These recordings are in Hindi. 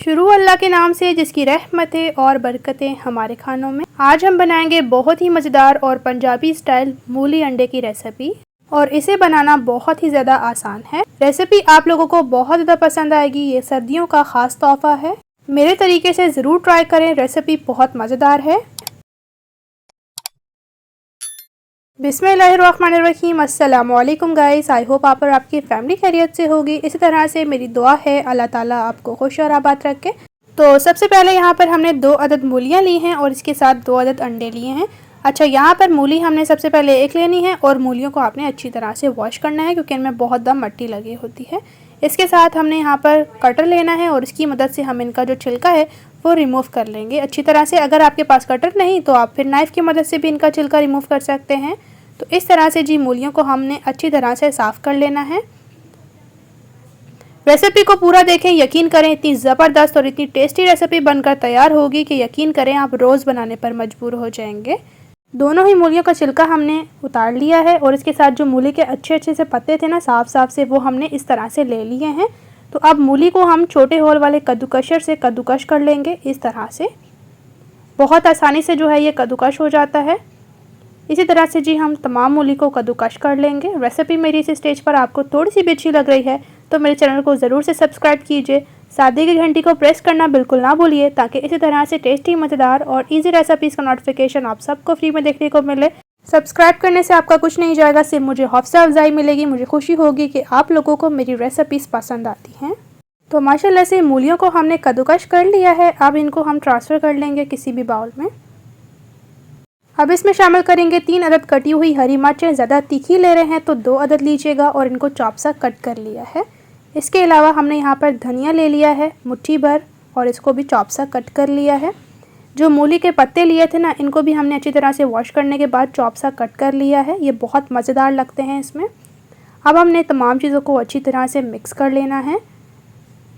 शुरू अल्लाह के नाम से जिसकी रहमतें और बरकतें हमारे खानों में। आज हम बनाएंगे बहुत ही मज़ेदार और पंजाबी स्टाइल मूली अंडे की रेसिपी, और इसे बनाना बहुत ही ज़्यादा आसान है। रेसिपी आप लोगों को बहुत ज़्यादा पसंद आएगी। ये सर्दियों का ख़ास तोहफ़ा है। मेरे तरीके से ज़रूर ट्राई करें, रेसिपी बहुत मज़ेदार है। बिस्मिल्लाहिर्रहमानिर्रहीम। अस्सलामुअलैकुम गाइस, आई होप आप और आपकी फैमिली खैरियत से होगी। इसी तरह से मेरी दुआ है अल्लाह ताला आपको खुश और आबाद रखे। तो सबसे पहले यहाँ पर हमने 2 अदद मूलियाँ ली हैं और इसके साथ 2 अदद अंडे लिए हैं। अच्छा, यहाँ पर मूली हमने सबसे पहले एक लेनी है और मूलियों को आपने अच्छी तरह से वॉश करना है क्योंकि इनमें बहुत दम मट्टी लगी होती है। इसके साथ हमने यहाँ पर कटर लेना है और इसकी मदद से हम इनका जो छिलका है वो रिमूव कर लेंगे अच्छी तरह से। अगर आपके पास कटर नहीं तो आप फिर नाइफ़ की मदद से भी इनका छिलका रिमूव कर सकते हैं। तो इस तरह से जी मूलियों को हमने अच्छी तरह से साफ़ कर लेना है। रेसिपी को पूरा देखें, यकीन करें इतनी ज़बरदस्त और इतनी टेस्टी रेसिपी बनकर तैयार होगी कि यकीन करें आप रोज़ बनाने पर मजबूर हो जाएंगे। दोनों ही मूलियों का छिलका हमने उतार लिया है और इसके साथ जो मूली के अच्छे से पत्ते थे ना साफ से, वो हमने इस तरह से ले लिए हैं। तो अब मूली को हम छोटे होल वाले कद्दूकशर से कद्दूकश कर लेंगे इस तरह से। बहुत आसानी से जो है ये कद्दूकश हो जाता है। इसी तरह से जी हम तमाम मूली को कद्दूकश कर लेंगे। रेसिपी मेरी इस स्टेज पर आपको थोड़ी सी भी अच्छी लग रही है तो मेरे चैनल को ज़रूर से सब्सक्राइब कीजिए। साथ ही घंटी को प्रेस करना बिल्कुल ना भूलिए ताकि इसी तरह से टेस्टी, मज़ेदार और इजी रेसिपीज़ का नोटिफिकेशन आप सबको फ्री में देखने को मिले। सब्सक्राइब करने से आपका कुछ नहीं जाएगा, सिर्फ मुझे हौसला अफजाई मिलेगी। मुझे खुशी होगी कि आप लोगों को मेरी रेसिपीज़ पसंद आती हैं। तो माशाल्लाह से मूलियों को हमने कद्दूकश कर लिया है। अब इनको हम ट्रांसफ़र कर लेंगे किसी भी बाउल में। अब इसमें शामिल करेंगे 3 अदद कटी हुई हरी मिर्चें। ज़्यादा तीखी ले रहे हैं तो 2 अदद लीजिएगा और इनको चॉप सा कट कर लिया है। इसके अलावा हमने यहाँ पर धनिया ले लिया है मुट्ठी भर और इसको भी चॉप सा कट कर लिया है। जो मूली के पत्ते लिए थे ना, इनको भी हमने अच्छी तरह से वॉश करने के बाद चॉप सा कट कर लिया है। ये बहुत मज़ेदार लगते हैं इसमें। अब हमने तमाम चीज़ों को अच्छी तरह से मिक्स कर लेना है।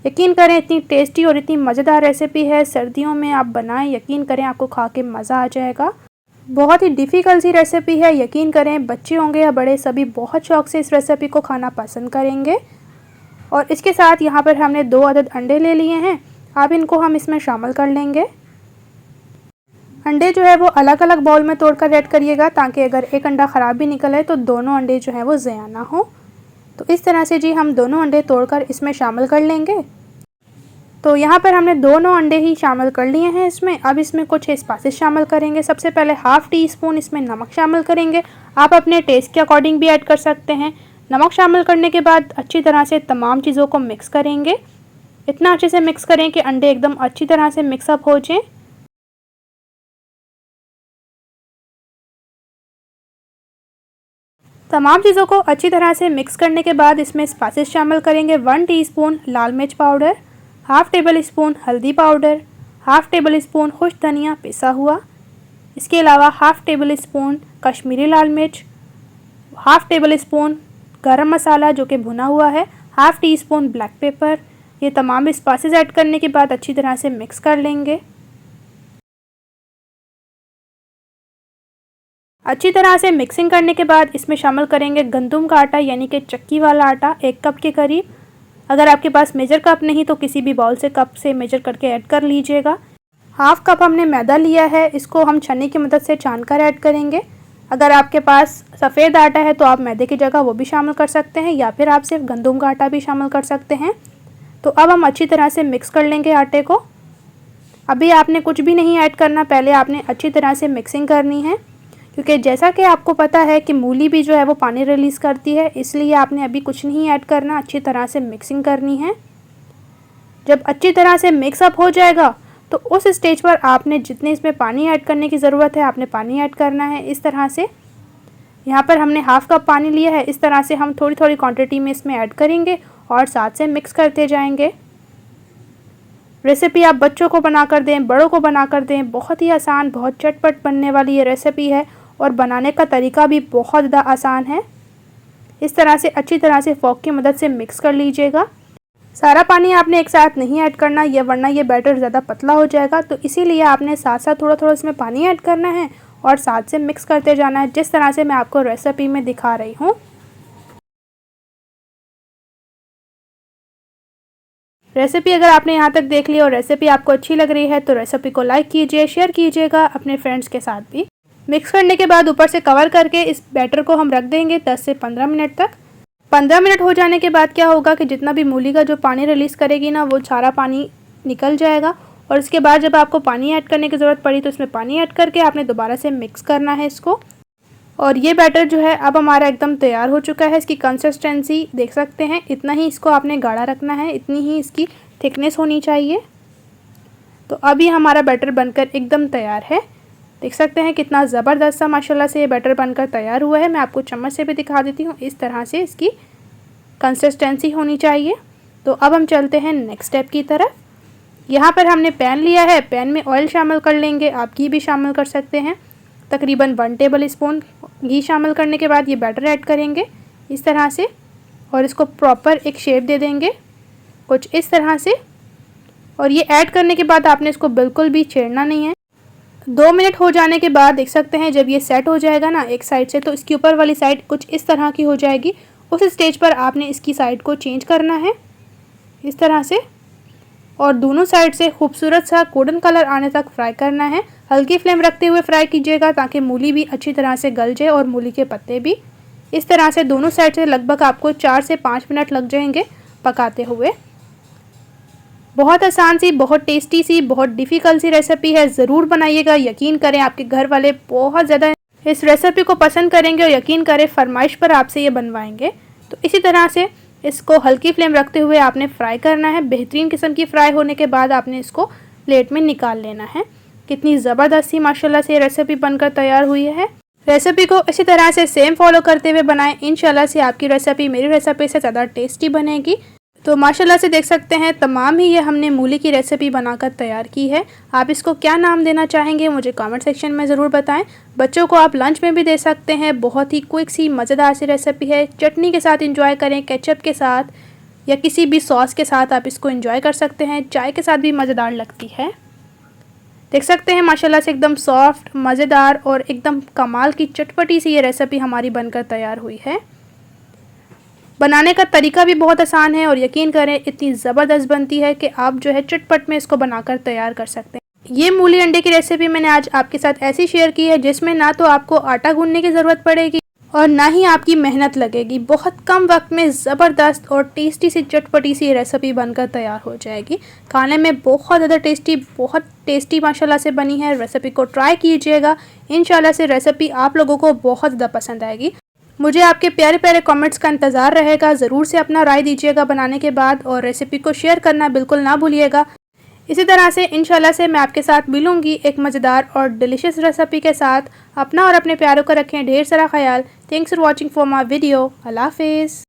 यकीन करें इतनी टेस्टी और इतनी मज़ेदार रेसिपी है, सर्दियों में आप बनाएं, यकीन करें आपको खा के मज़ा आ जाएगा। बहुत ही डिफ़िकल्ट सी रेसिपी है, यकीन करें बच्चे होंगे या बड़े सभी बहुत शौक़ से इस रेसिपी को खाना पसंद करेंगे। और इसके साथ यहाँ पर हमने 2 अदद अंडे ले लिए हैं। अब इनको हम इसमें शामिल कर लेंगे। अंडे जो है वो अलग अलग बाउल में तोड़कर ऐड करिएगा ताकि अगर एक अंडा ख़राब भी निकल आए तो दोनों अंडे जो हैं वो ज़ाया ना हो। तो इस तरह से जी हम दोनों अंडे तोड़कर इसमें शामिल कर लेंगे। तो यहाँ पर हमने दोनों अंडे ही शामिल कर लिए हैं इसमें। अब इसमें कुछ स्पाइसेस शामिल करेंगे। सबसे पहले हाफ़ टी स्पून इसमें नमक शामिल करेंगे। आप अपने टेस्ट के अकॉर्डिंग भी ऐड कर सकते हैं। नमक शामिल करने के बाद अच्छी तरह से तमाम चीज़ों को मिक्स करेंगे। इतना अच्छे से मिक्स करें कि अंडे एकदम अच्छी तरह से मिक्सअप हो जाएं। तमाम चीज़ों को अच्छी तरह से मिक्स करने के बाद इसमें स्पाइसेस शामिल करेंगे। 1 टीस्पून लाल मिर्च पाउडर, हाफ़ टेबल स्पून हल्दी पाउडर, हाफ़ टेबल स्पून खुश धनिया पिसा हुआ। इसके अलावा हाफ़ टेबल स्पून कश्मीरी लाल मिर्च, हाफ़ टेबल स्पून गरम मसाला जो कि भुना हुआ है, half tea spoon black pepper. ये तमाम स्पाइसेस ऐड करने के बाद अच्छी तरह से मिक्स कर लेंगे। अच्छी तरह से मिक्सिंग करने के बाद इसमें शामिल करेंगे गंदम का आटा यानी कि चक्की वाला आटा 1 कप के करीब। अगर आपके पास मेजर कप नहीं तो किसी भी बाउल से कप से मेजर करके ऐड कर लीजिएगा। हाफ़ कप हमने मैदा लिया है, इसको हम छन्नी की मदद से छान कर ऐड करेंगे। अगर आपके पास सफ़ेद आटा है तो आप मैदे की जगह वो भी शामिल कर सकते हैं या फिर आप सिर्फ गंदम का आटा भी शामिल कर सकते हैं। तो अब हम अच्छी तरह से मिक्स कर लेंगे आटे को। अभी आपने कुछ भी नहीं ऐड करना, पहले आपने अच्छी तरह से मिक्सिंग करनी है क्योंकि जैसा कि आपको पता है कि मूली भी जो है वो पानी रिलीज़ करती है, इसलिए आपने अभी कुछ नहीं ऐड करना, अच्छी तरह से मिक्सिंग करनी है। जब अच्छी तरह से मिक्सअप हो जाएगा तो उस स्टेज पर आपने जितने इसमें पानी ऐड करने की ज़रूरत है आपने पानी ऐड करना है इस तरह से। यहाँ पर हमने हाफ़ कप पानी लिया है। इस तरह से हम थोड़ी थोड़ी क्वांटिटी में इसमें ऐड करेंगे और साथ से मिक्स करते जाएंगे। रेसिपी आप बच्चों को बना कर दें, बड़ों को बना कर दें, बहुत ही आसान, बहुत चटपट बनने वाली ये रेसिपी है और बनाने का तरीका भी बहुत ज़्यादा आसान है। इस तरह से अच्छी तरह से फोक की मदद से मिक्स कर लीजिएगा। सारा पानी आपने एक साथ नहीं ऐड करना ये, वरना ये बैटर ज़्यादा पतला हो जाएगा। तो इसीलिए आपने साथ साथ थोड़ा थोड़ा इसमें पानी ऐड करना है और साथ से मिक्स करते जाना है, जिस तरह से मैं आपको रेसिपी में दिखा रही हूँ। रेसिपी अगर आपने यहाँ तक देख ली और रेसिपी आपको अच्छी लग रही है तो रेसिपी को लाइक कीजिए, शेयर कीजिएगा अपने फ्रेंड्स के साथ भी। मिक्स करने के बाद ऊपर से कवर करके इस बैटर को हम रख देंगे 10 से 15 मिनट तक। 15 मिनट हो जाने के बाद क्या होगा कि जितना भी मूली का जो पानी रिलीज़ करेगी ना, वो सारा पानी निकल जाएगा। और इसके बाद जब आपको पानी ऐड करने की ज़रूरत पड़ी तो इसमें पानी ऐड करके आपने दोबारा से मिक्स करना है इसको। और ये बैटर जो है अब हमारा एकदम तैयार हो चुका है। इसकी कंसिस्टेंसी देख सकते हैं, इतना ही इसको आपने गाढ़ा रखना है, इतनी ही इसकी थिकनेस होनी चाहिए। तो अभी हमारा बैटर बनकर एकदम तैयार है। देख सकते हैं कितना ज़बरदस्त सा माशाल्लाह से ये बैटर बनकर तैयार हुआ है। मैं आपको चम्मच से भी दिखा देती हूँ, इस तरह से इसकी कंसिस्टेंसी होनी चाहिए। तो अब हम चलते हैं नेक्स्ट स्टेप की तरफ। यहाँ पर हमने पैन लिया है, पैन में ऑयल शामिल कर लेंगे, आप घी भी शामिल कर सकते हैं। तकरीबन 1 टेबल स्पून घी शामिल करने के बाद ये बैटर ऐड करेंगे इस तरह से, और इसको प्रॉपर एक शेप दे देंगे कुछ इस तरह से। और ये ऐड करने के बाद आपने इसको बिल्कुल भी छेड़ना नहीं है। 2 मिनट हो जाने के बाद देख सकते हैं जब ये सेट हो जाएगा ना एक साइड से, तो इसकी ऊपर वाली साइड कुछ इस तरह की हो जाएगी। उस स्टेज पर आपने इसकी साइड को चेंज करना है इस तरह से, और दोनों साइड से खूबसूरत सा गोल्डन कलर आने तक फ्राई करना है। हल्की फ्लेम रखते हुए फ्राई कीजिएगा ताकि मूली भी अच्छी तरह से गल जाए और मूली के पत्ते भी। इस तरह से दोनों साइड से लगभग आपको 4 से 5 मिनट लग जाएंगे पकाते हुए। बहुत आसान सी, बहुत टेस्टी सी, बहुत डिफ़िकल्ट सी रेसिपी है। ज़रूर बनाइएगा, यकीन करें आपके घर वाले बहुत ज़्यादा इस रेसिपी को पसंद करेंगे और यकीन करें फरमाइश पर आपसे ये बनवाएंगे। तो इसी तरह से इसको हल्की फ्लेम रखते हुए आपने फ्राई करना है। बेहतरीन किस्म की फ्राई होने के बाद आपने इसको प्लेट में निकाल लेना है। कितनी ज़बरदस्त सी माशाल्लाह से रेसिपी बनकर तैयार हुई है। रेसिपी को इसी तरह से सेम फॉलो करते हुए बनाएं, इंशाल्लाह से आपकी रेसिपी मेरी रेसिपी से ज़्यादा टेस्टी बनेगी। तो माशाल्लाह से देख सकते हैं तमाम ही ये हमने मूली की रेसिपी बनाकर तैयार की है। आप इसको क्या नाम देना चाहेंगे मुझे कमेंट सेक्शन में ज़रूर बताएं। बच्चों को आप लंच में भी दे सकते हैं। बहुत ही क्विक सी मज़ेदार सी रेसिपी है। चटनी के साथ इंजॉय करें, केचप के साथ या किसी भी सॉस के साथ आप इसको इंजॉय कर सकते हैं। चाय के साथ भी मज़ेदार लगती है। देख सकते हैं माशाल्लाह से एकदम सॉफ्ट, मज़ेदार और एकदम कमाल की चटपटी सी ये रेसिपी हमारी बनकर तैयार हुई है। बनाने का तरीका भी बहुत आसान है और यकीन करें इतनी ज़बरदस्त बनती है कि आप जो है चटपट में इसको बनाकर तैयार कर सकते हैं। ये मूली अंडे की रेसिपी मैंने आज आपके साथ ऐसी शेयर की है जिसमें ना तो आपको आटा गूंदने की ज़रूरत पड़ेगी और ना ही आपकी मेहनत लगेगी। बहुत कम वक्त में ज़बरदस्त और टेस्टी सी चटपटी सी रेसिपी बनकर तैयार हो जाएगी। खाने में बहुत ज़्यादा टेस्टी, बहुत टेस्टी माशाल्लाह से बनी है। रेसिपी को ट्राई कीजिएगा, इंशाल्लाह से रेसिपी आप लोगों को बहुत ज़्यादा पसंद आएगी। मुझे आपके प्यारे प्यारे कमेंट्स का इंतज़ार रहेगा। ज़रूर से अपना राय दीजिएगा बनाने के बाद और रेसिपी को शेयर करना बिल्कुल ना भूलिएगा। इसी तरह से इंशाल्लाह से मैं आपके साथ मिलूंगी एक मज़ेदार और डिलीशियस रेसिपी के साथ। अपना और अपने प्यारों का रखें ढेर सारा ख्याल। Thanks for watching for my video. Allah हाफिज़।